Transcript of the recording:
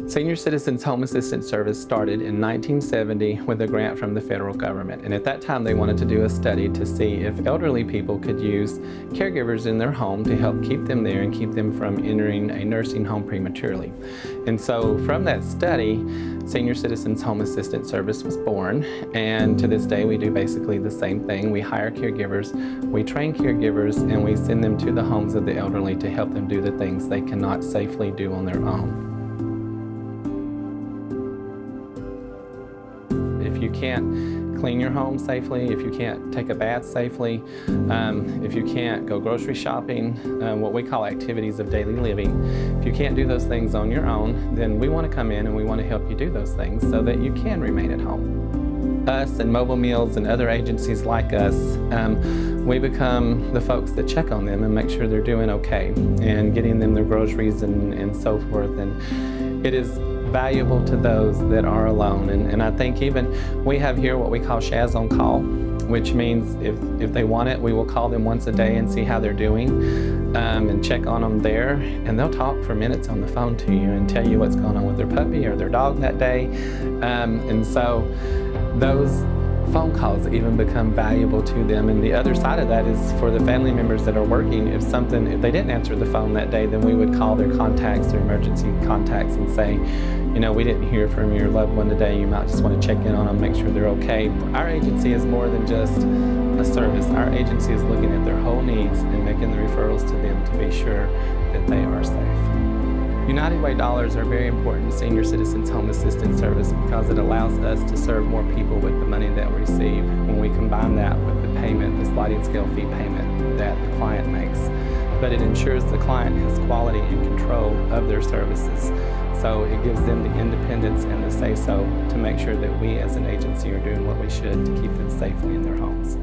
Senior Citizens Home Assistance Service started in 1970 with a grant from the federal government. And at that time, they wanted to do a study to see if elderly people could use caregivers in their home to help keep them there and keep them from entering a nursing home prematurely. And so from that study, Senior Citizens Home Assistance Service was born. And to this day, we do basically the same thing. We hire caregivers, we train caregivers, and we send them to the homes of the elderly to help them do the things they cannot safely do on their own. If you can't clean your home safely, if you can't take a bath safely, if you can't go grocery shopping, what we call activities of daily living, if you can't do those things on your own, then we want to come in and we want to help you do those things so that you can remain at home. Us and Mobile Meals and other agencies like us, we become the folks that check on them and make sure they're doing okay and getting them their groceries and so forth. And it is valuable to those that are alone. And I think even we have here what we call Shaz on Call, which means if they want it, we will call them once a day and see how they're doing and check on them there. And they'll talk for minutes on the phone to you and tell you what's going on with their puppy or their dog that day. And so those phone calls even become valuable to them. And the other side of that is for the family members that are working, if they didn't answer the phone that day, then we would call their contacts, their emergency contacts, and say, you know, we didn't hear from your loved one today. You might just want to check in on them, make sure they're okay. Our agency is more than just a service. Our agency is looking at their whole needs and making the referrals to them to be sure that they are safe. United Way dollars are very important to Senior Citizens Home Assistance Service because it allows us to serve more people with the money that we receive when we combine that with the payment, the sliding scale fee payment that the client makes. But it ensures the client has quality and control of their services. So it gives them the independence and the say-so to make sure that we as an agency are doing what we should to keep them safely in their homes.